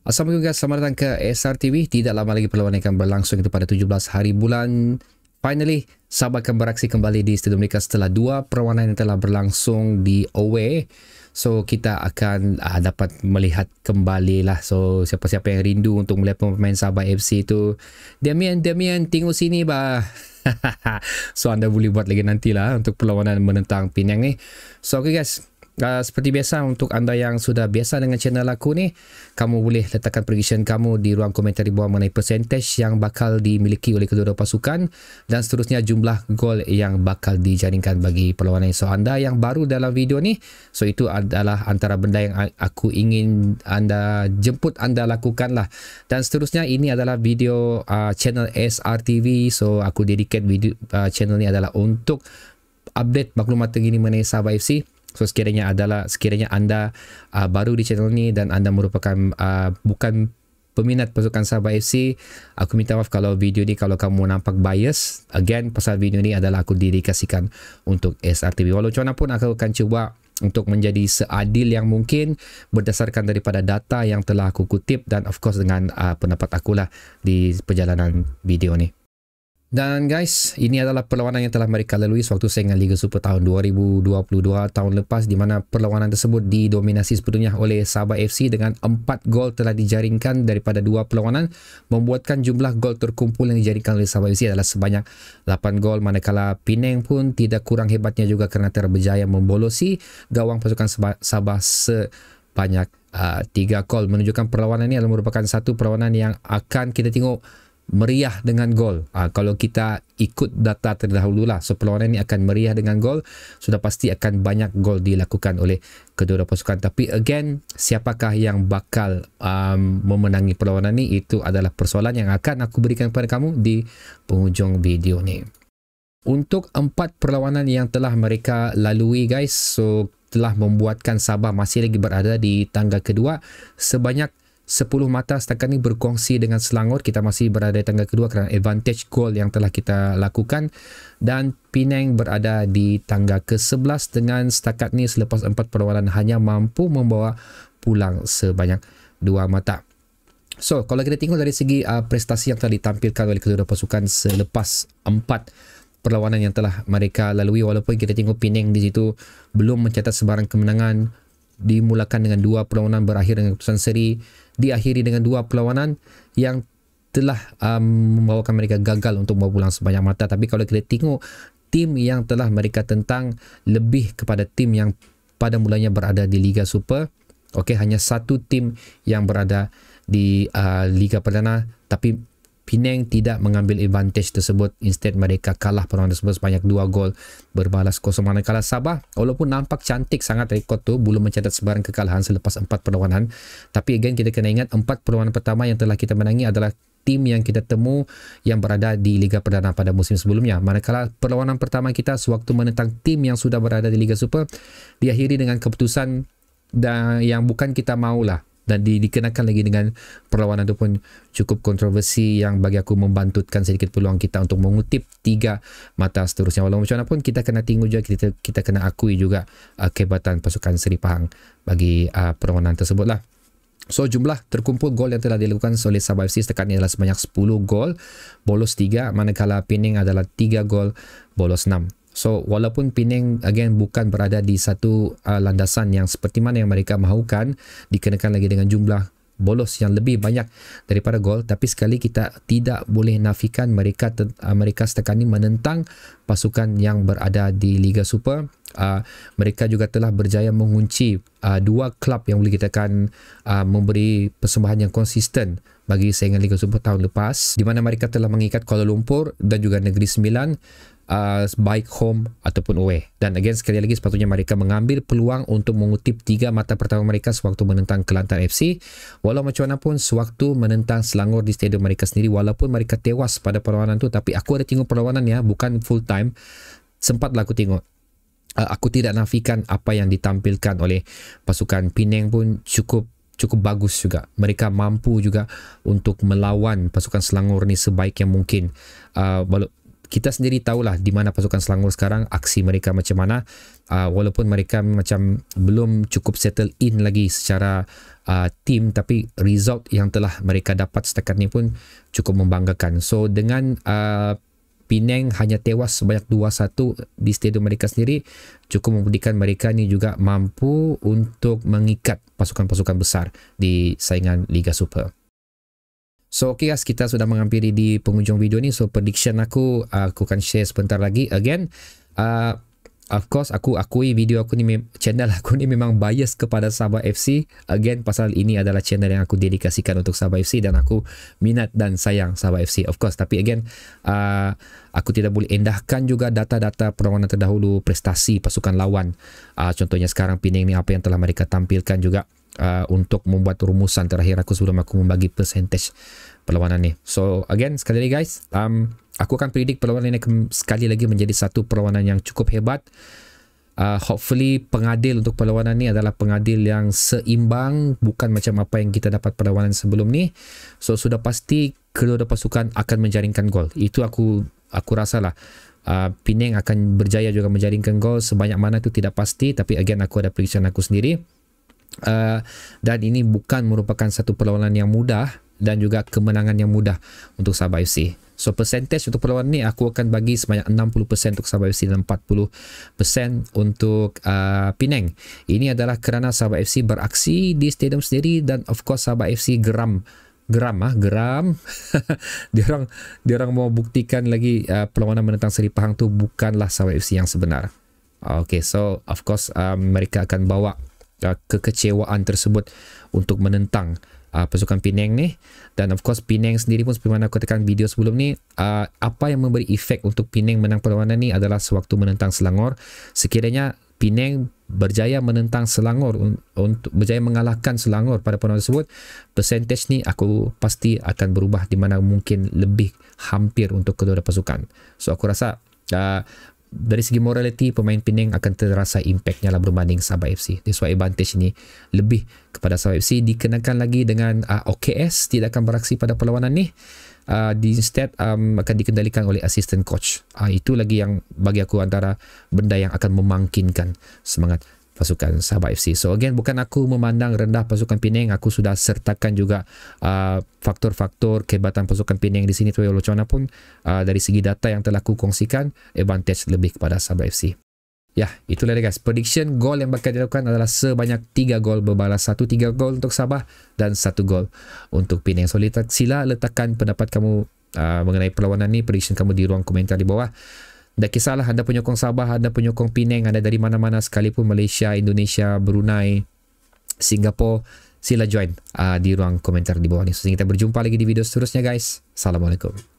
Assalamualaikum guys, selamat datang ke SRTV. Tidak lama lagi perlawanan akan berlangsung itu pada 17 hari bulan. Finally, Sabah akan beraksi kembali di stadium mereka setelah dua perlawanan yang telah berlangsung di away. So, kita akan dapat melihat kembali lah. So, siapa-siapa yang rindu untuk melihat pemain Sabah FC itu, Damian, tengok sini bah. So, anda boleh buat lagi nantilah untuk perlawanan menentang Penang ni. So, okay guys. Seperti biasa, untuk anda yang sudah biasa dengan channel aku ni, kamu boleh letakkan prediction kamu di ruang komentar di bawah mengenai percentage yang bakal dimiliki oleh kedua-dua pasukan dan seterusnya jumlah gol yang bakal dijaringkan bagi perlawanan ini. So, anda yang baru dalam video ni, so itu adalah antara benda yang aku ingin anda jemput anda lakukan lah. Dan seterusnya, ini adalah video channel SRTV. So, aku dedicate video channel ni adalah untuk update maklumat terkini mengenai Sabah FC. So, sekiranya anda baru di channel ni dan anda merupakan bukan peminat pasukan Sabah FC, aku minta maaf kalau video ni kalau kamu nampak bias. Again, pasal video ni adalah aku dedikasikan untuk SRTV. Walau macam mana pun, aku akan cuba untuk menjadi seadil yang mungkin berdasarkan daripada data yang telah aku kutip dan of course dengan pendapat akulah di perjalanan video ni. Dan guys, ini adalah perlawanan yang telah mereka lalui sewaktu saingan Liga Super tahun 2022 tahun lepas, di mana perlawanan tersebut didominasi sepenuhnya oleh Sabah FC dengan 4 gol telah dijaringkan daripada 2 perlawanan, membuatkan jumlah gol terkumpul yang dijaringkan oleh Sabah FC adalah sebanyak 8 gol, manakala Penang pun tidak kurang hebatnya juga kerana telah berjaya membolosi gawang pasukan Sabah sebanyak 3 gol. Menunjukkan perlawanan ini adalah merupakan satu perlawanan yang akan kita tengok meriah dengan gol. Kalau kita ikut data terdahulu lah, so perlawanan ini akan meriah dengan gol. Sudah pasti akan banyak gol dilakukan oleh kedua-dua pasukan. Tapi again, siapakah yang bakal memenangi perlawanan ini, itu adalah persoalan yang akan aku berikan kepada kamu di penghujung video ni. Untuk 4 perlawanan yang telah mereka lalui guys, so telah membuatkan Sabah masih lagi berada di tangga kedua. Sebanyak 10 mata setakat ini berkongsi dengan Selangor. Kita masih berada di tangga kedua kerana advantage gol yang telah kita lakukan, dan Penang berada di tangga ke-11 dengan setakat ni selepas 4 perlawanan hanya mampu membawa pulang sebanyak 2 mata. So, kalau kita tengok dari segi prestasi yang telah ditampilkan oleh kedua pasukan selepas 4 perlawanan yang telah mereka lalui, walaupun kita tengok Penang di situ belum mencatat sebarang kemenangan, dimulakan dengan 2 perlawanan berakhir dengan keputusan seri, diakhiri dengan 2 perlawanan yang telah membawakan mereka gagal untuk membawa pulang sebanyak mata. Tapi kalau kita tengok tim yang telah mereka tentang lebih kepada tim yang pada mulanya berada di Liga Super. Okey, hanya satu tim yang berada di Liga Perdana, tapi Penang tidak mengambil advantage tersebut. Instead, mereka kalah perlawanan tersebut sebanyak 2 gol berbalas kosong. Manakala Sabah, walaupun nampak cantik sangat rekod tu, belum mencatat sebarang kekalahan selepas 4 perlawanan. Tapi again, kita kena ingat 4 perlawanan pertama yang telah kita menangi adalah tim yang kita temu yang berada di Liga Perdana pada musim sebelumnya. Manakala perlawanan pertama kita sewaktu menentang tim yang sudah berada di Liga Super, diakhiri dengan keputusan yang bukan kita maulah. Dan dikenakan lagi dengan perlawanan itu pun cukup kontroversi yang bagi aku membantutkan sedikit peluang kita untuk mengutip 3 mata seterusnya. Walau macam mana pun, kita kena tengok juga, kita kena akui juga kehebatan pasukan Seri Pahang bagi perlawanan tersebut lah. So, jumlah terkumpul gol yang telah dilakukan oleh Sabah FC setakat ini adalah sebanyak 10 gol, bolos 3, manakala Penang adalah 3 gol, bolos 6. So, walaupun Penang again bukan berada di satu landasan yang seperti mana yang mereka mahukan, dikenakan lagi dengan jumlah bolos yang lebih banyak daripada gol, tapi sekali kita tidak boleh nafikan mereka setakat ini menentang pasukan yang berada di Liga Super. Mereka juga telah berjaya mengunci 2 klub yang boleh dikatakan memberi persembahan yang konsisten bagi saingan Liga Super tahun lepas, di mana mereka telah mengikat Kuala Lumpur dan juga Negeri Sembilan, baik home ataupun away. Dan again, sekali lagi sepatutnya mereka mengambil peluang untuk mengutip 3 mata pertama mereka sewaktu menentang Kelantan FC. Walau macam mana pun, sewaktu menentang Selangor di stadium mereka sendiri, walaupun mereka tewas pada perlawanan tu, tapi aku ada tengok perlawanan ya, bukan full time, sempatlah aku tengok. Aku tidak nafikan apa yang ditampilkan oleh pasukan Penang pun cukup bagus juga. Mereka mampu juga untuk melawan pasukan Selangor ni sebaik yang mungkin. kita sendiri tahulah di mana pasukan Selangor sekarang, aksi mereka macam mana. Walaupun mereka macam belum cukup settle in lagi secara team, tapi result yang telah mereka dapat setakat ni pun cukup membanggakan. So dengan Penang hanya tewas sebanyak 2-1 di stadium mereka sendiri, cukup membuktikan mereka ni juga mampu untuk mengikat pasukan-pasukan besar di saingan Liga Super. So okay guys, kita sudah menghampiri di penghujung video ni. So prediction aku akan share sebentar lagi. Again, of course aku akui video aku ni, channel aku ni memang bias kepada Sabah FC. Again, pasal ini adalah channel yang aku dedikasikan untuk Sabah FC dan aku minat dan sayang Sabah FC, of course. Tapi again, aku tidak boleh endahkan juga data-data perlawanan terdahulu, prestasi pasukan lawan. Contohnya sekarang Penang ni, apa yang telah mereka tampilkan juga untuk membuat rumusan terakhir aku sebelum aku membagi percentage perlawanan ni. So again, sekali lagi guys, aku akan predict perlawanan ini sekali lagi menjadi satu perlawanan yang cukup hebat. Hopefully pengadil untuk perlawanan ni adalah pengadil yang seimbang, bukan macam apa yang kita dapat perlawanan sebelum ni. So sudah pasti kedua pasukan akan menjaringkan gol. Itu aku rasalah. Penang akan berjaya juga menjaringkan gol, sebanyak mana itu tidak pasti, tapi again aku ada prediction aku sendiri. Dan ini bukan merupakan satu perlawanan yang mudah dan juga kemenangan yang mudah untuk Sabah FC. So percentage untuk perlawanan ni aku akan bagi sebanyak 60% untuk Sabah FC dan 40% untuk Penang. Ini adalah kerana Sabah FC beraksi di stadium sendiri dan of course Sabah FC geram diorang mau buktikan lagi perlawanan menentang Seri Pahang tu bukanlah Sabah FC yang sebenar. Okay, so of course mereka akan bawa kekecewaan tersebut untuk menentang pasukan Penang ni. Dan of course Penang sendiri pun seperti mana aku katakan video sebelum ni, apa yang memberi efek untuk Penang menang perlawanan ni adalah sewaktu menentang Selangor. Sekiranya Penang berjaya menentang Selangor, untuk berjaya mengalahkan Selangor pada perlawanan tersebut, percentage ni aku pasti akan berubah, di mana mungkin lebih hampir untuk kedua pasukan. So aku rasa dari segi morality, pemain Penang akan terasa impactnya lah berbanding Sabah FC. That's why advantage ni lebih kepada Sabah FC. Dikenakan lagi dengan OKS tidak akan beraksi pada perlawanan ni. Instead akan dikendalikan oleh assistant coach. Itu lagi yang bagi aku antara benda yang akan memangkinkan semangat pasukan Sabah FC. So again, bukan aku memandang rendah pasukan Penang, aku sudah sertakan juga faktor-faktor kehebatan pasukan Penang di sini. Walau macam mana pun, dari segi data yang telah aku kongsikan, advantage lebih kepada Sabah FC. Ya, itulah dia guys. Prediction gol yang bakal dilakukan adalah sebanyak 3 gol berbalas 1. 3 gol untuk Sabah dan 1 gol untuk Penang. So sila letakkan pendapat kamu mengenai perlawanan ni, prediction kamu di ruang komentar di bawah. Tak kisahlah anda penyokong Sabah, anda penyokong Penang, anda dari mana-mana sekalipun, Malaysia, Indonesia, Brunei, Singapura, sila join di ruang komentar di bawah ni. So kita berjumpa lagi di video seterusnya guys. Assalamualaikum.